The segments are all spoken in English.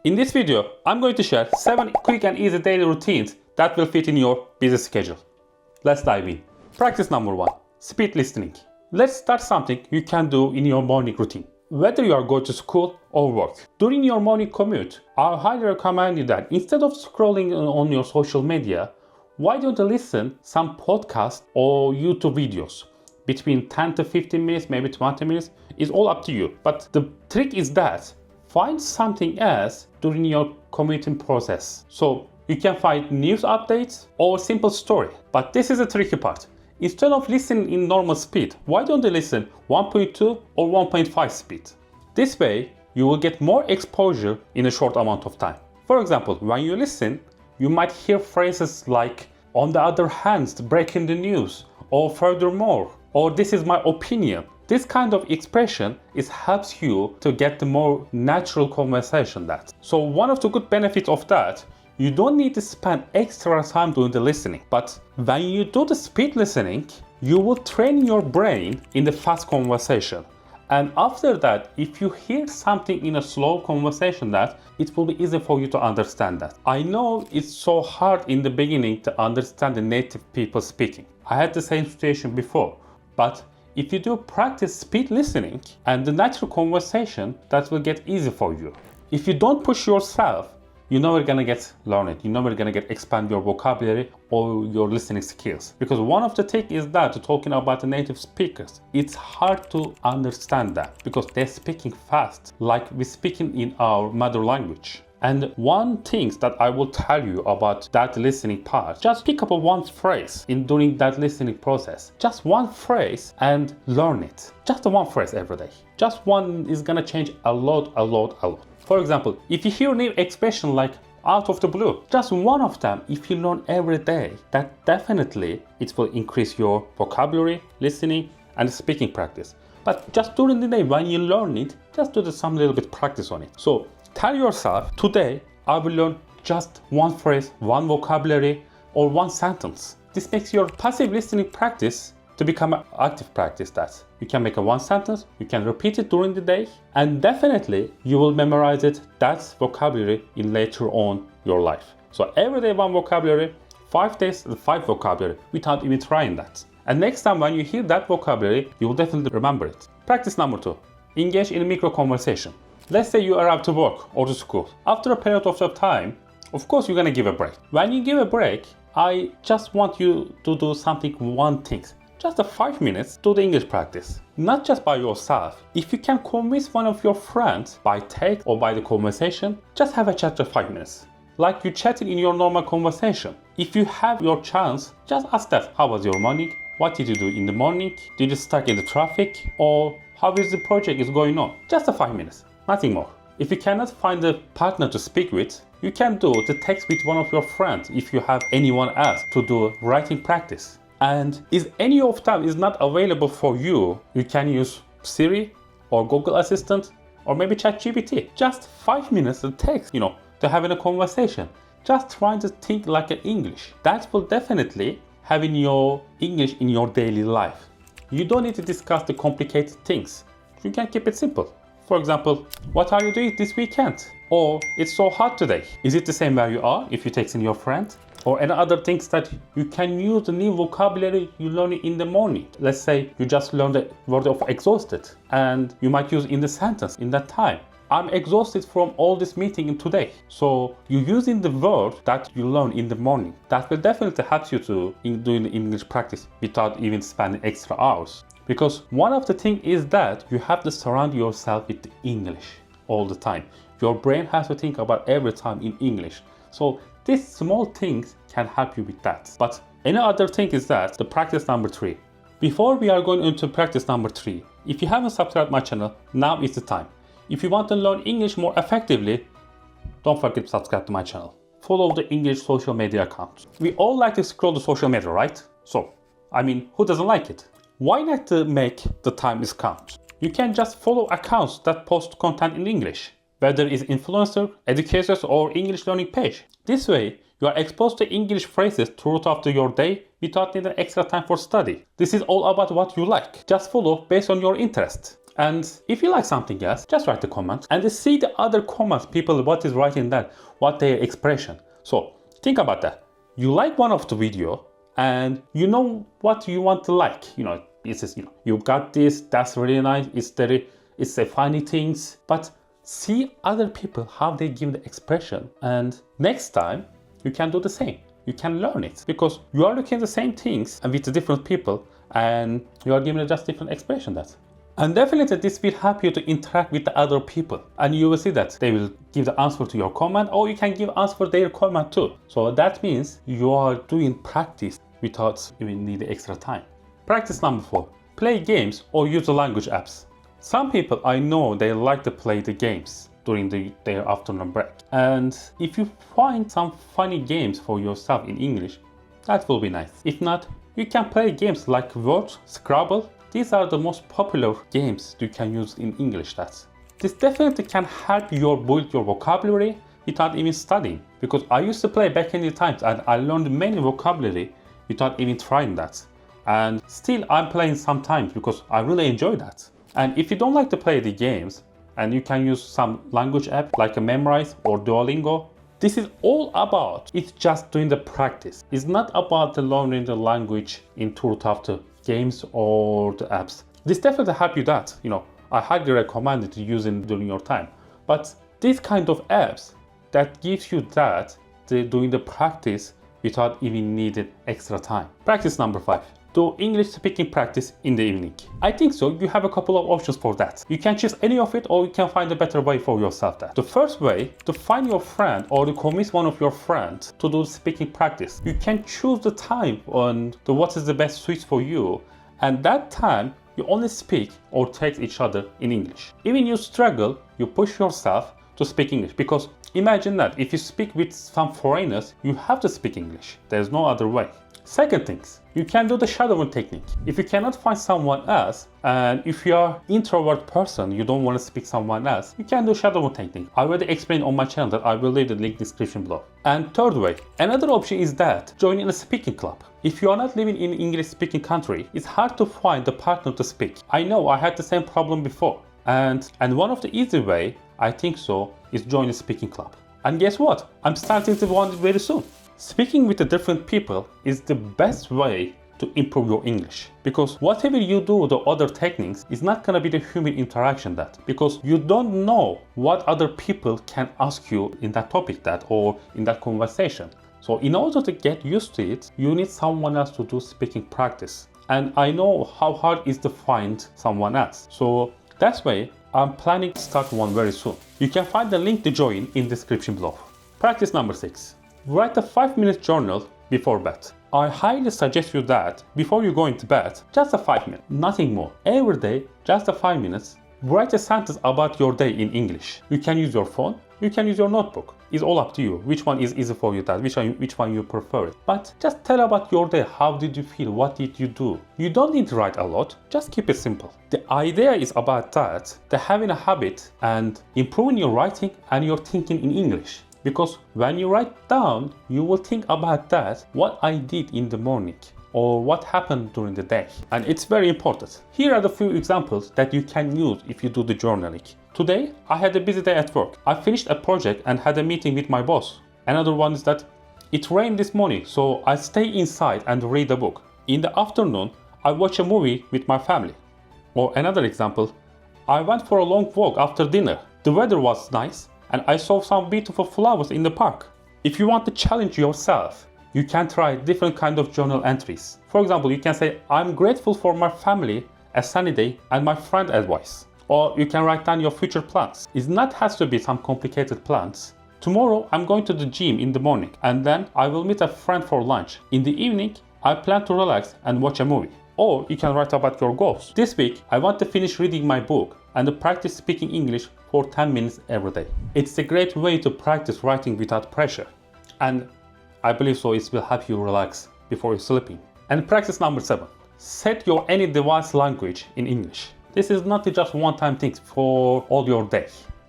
In this video, I'm going to share 7 quick and easy daily routines that will fit in your busy schedule. Let's dive in. Practice number 1. Speed listening. Let's start something you can do in your morning routine. Whether you are going to school or work. During your morning commute, I highly recommend you that instead of scrolling on your social media, why don't you listen some podcasts or YouTube videos? Between 10 to 15 minutes, maybe 20 minutes, is all up to you. But the trick is that find something else during your commuting process. So you can find news updates or simple story. But this is the tricky part. Instead of listening in normal speed, why don't you listen 1.2 or 1.5 speed? This way, you will get more exposure in a short amount of time. For example, when you listen, you might hear phrases like, on the other hand, breaking the news, or furthermore, or this is my opinion. This kind of expression helps you to get the more natural conversation that. So one of the good benefits of that, you don't need to spend extra time doing the listening. But when you do the speed listening, you will train your brain in the fast conversation. And after that, if you hear something in a slow conversation that, it will be easy for you to understand that. I know it's so hard in the beginning to understand the native people speaking. I had the same situation before. But if you do practice speed listening and the natural conversation, that will get easy for you. If you don't push yourself, you're never gonna get learned. You're never gonna expand your vocabulary or your listening skills. Because one of the things is that talking about the native speakers, it's hard to understand that because they're speaking fast, like we're speaking in our mother language. And one thing that I will tell you about that listening part, just pick up one phrase during that listening process. Just one phrase and learn it. Just one phrase every day. Just one is gonna change a lot. For example, if you hear a new expression like out of the blue, just one of them, if you learn every day, that definitely it will increase your vocabulary, listening, and speaking practice. But just during the day, when you learn it, just do some little bit practice on it. So tell yourself, today I will learn just one phrase, one vocabulary, or one sentence. This makes your passive listening practice to become an active practice that you can make one sentence, you can repeat it during the day, and definitely you will memorize that vocabulary in later on your life. So every day one vocabulary, 5 days 5 vocabulary without even trying that. And next time when you hear that vocabulary, you will definitely remember it. Practice number 2, engage in a micro conversation. Let's say you arrive to work or to school. After a period of time, of course you're gonna give a break. When you give a break, I just want you to do one thing. Just 5 minutes to the English practice. Not just by yourself. If you can convince one of your friends by text or by the conversation, just have a chat for 5 minutes. Like you chatting in your normal conversation. If you have your chance, just ask that. How was your morning? What did you do in the morning? Did you stuck in the traffic? Or how is the project is going on? Just 5 minutes. Nothing more. If you cannot find a partner to speak with, you can do the text with one of your friends if you have anyone else to do writing practice. And if any of them is not available for you, you can use Siri or Google Assistant or maybe ChatGPT. Just 5 minutes to text, to having a conversation. Just trying to think like an English. That will definitely having your English in your daily life. You don't need to discuss the complicated things. You can keep it simple. For example, what are you doing this weekend? Or it's so hot today. Is it the same where you are if you text in your friend? Or any other things that you can use the new vocabulary you learn in the morning. Let's say you just learned the word of exhausted and you might use in the sentence in that time. I'm exhausted from all this meeting today. So you're using the word that you learn in the morning. That will definitely help you to doing the English practice without even spending extra hours. Because one of the things is that you have to surround yourself with the English all the time. Your brain has to think about every time in English. So these small things can help you with that. But any other thing is that the practice number 3. Before we are going into practice number 3, if you haven't subscribed my channel, now is the time. If you want to learn English more effectively, don't forget to subscribe to my channel. Follow the English social media accounts. We all like to scroll the social media, right? So, who doesn't like it? Why not to make the time is count? You can just follow accounts that post content in English, whether it's influencer, educators, or English learning page. This way, you are exposed to English phrases throughout your day without needing extra time for study. This is all about what you like. Just follow based on your interest. And if you like something else, just write the comment and see the other comments, people, what is writing that, what their expression. So think about that. You like one of the video and you know what you want to like. It's just, you got this, that's really nice, it's a funny things, but see other people, how they give the expression. And next time you can do the same. You can learn it because you are looking at the same things and with the different people and you are giving just different expression that. And definitely this will help you to interact with the other people. And you will see that they will give the answer to your comment, or you can give answer for their comment too. So that means you are doing practice without even need extra time. Practice number 4. Play games or use the language apps. Some people I know they like to play the games during their afternoon break. And if you find some funny games for yourself in English, that will be nice. If not, you can play games like Word, Scrabble. These are the most popular games you can use in English. This definitely can help you build your vocabulary without even studying. Because I used to play back in the times and I learned many vocabulary without even trying that. And still I'm playing sometimes because I really enjoy that. And if you don't like to play the games, and you can use some language app like a Memrise or Duolingo, this is all about, it's just doing the practice. It's not about the learning the language in through the games or the apps. This definitely help you that, I highly recommend it to use it during your time. But these kind of apps that gives you that, doing the practice without even needing extra time. Practice number 5. Do English speaking practice in the evening. I think so. You have a couple of options for that. You can choose any of it or you can find a better way for yourself. The first way, to find your friend or to convince one of your friends to do speaking practice. You can choose the time on what is the best suits for you, and that time you only speak or text each other in English. Even you struggle, you push yourself to speak English, because imagine that if you speak with some foreigners, you have to speak English. There's no other way. Second things, you can do the shadowing technique. If you cannot find someone else, and if you are introvert person, you don't want to speak someone else, you can do shadowing technique. I already explained on my channel that I will leave the link description below. And third way, another option is that joining a speaking club. If you are not living in English speaking country, it's hard to find the partner to speak. I know I had the same problem before. And one of the easy way, I think so, is join a speaking club. And guess what? I'm starting to one very soon. Speaking with the different people is the best way to improve your English, because whatever you do, the other techniques is not gonna be the human interaction because you don't know what other people can ask you in that topic or in that conversation. So in order to get used to it, you need someone else to do speaking practice. And I know how hard it is to find someone else. So that's why I'm planning to start one very soon. You can find the link to join in the description below. Practice number 6. Write a 5-minute journal before bed. I highly suggest you that before you go into bed, just a 5 minutes, nothing more. Every day, just a 5 minutes, write a sentence about your day in English. You can use your phone, you can use your notebook. It's all up to you. Which one is easy for you, which one you prefer. But just tell about your day. How did you feel? What did you do? You don't need to write a lot, just keep it simple. The idea is about that, having a habit and improving your writing and your thinking in English. Because when you write down, you will think about that, what I did in the morning or what happened during the day. And it's very important. Here are the few examples that you can use if you do the journaling. Today, I had a busy day at work. I finished a project and had a meeting with my boss. Another one is that it rained this morning, so I stay inside and read a book. In the afternoon, I watch a movie with my family. Or another example, I went for a long walk after dinner. The weather was nice, and I saw some beautiful flowers in the park. If you want to challenge yourself, you can try different kind of journal entries. For example, you can say, I'm grateful for my family, a sunny day, and my friend advice. Or you can write down your future plans. It not has to be some complicated plans. Tomorrow, I'm going to the gym in the morning, and then I will meet a friend for lunch. In the evening, I plan to relax and watch a movie. Or you can write about your goals. This week, I want to finish reading my book and practice speaking English for 10 minutes every day. It's a great way to practice writing without pressure. And I believe so it will help you relax before you're sleeping. And practice number 7. Set your any device language in English. This is not just one-time thing for all your day.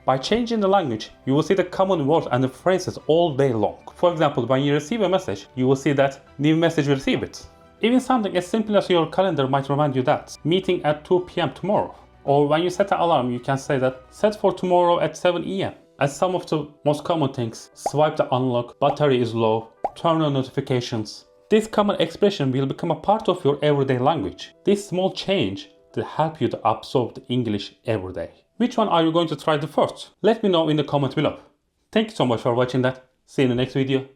By changing the language, you will see the common words and the phrases all day long. For example, when you receive a message, you will see that new message received. Even something as simple as your calendar might remind you that meeting at 2 p.m. tomorrow. Or when you set an alarm, you can say that set for tomorrow at 7 a.m. As some of the most common things, swipe the unlock, battery is low, turn on notifications. This common expression will become a part of your everyday language. This small change will help you to absorb the English every day. Which one are you going to try the first? Let me know in the comment below. Thank you so much for watching that. See you in the next video.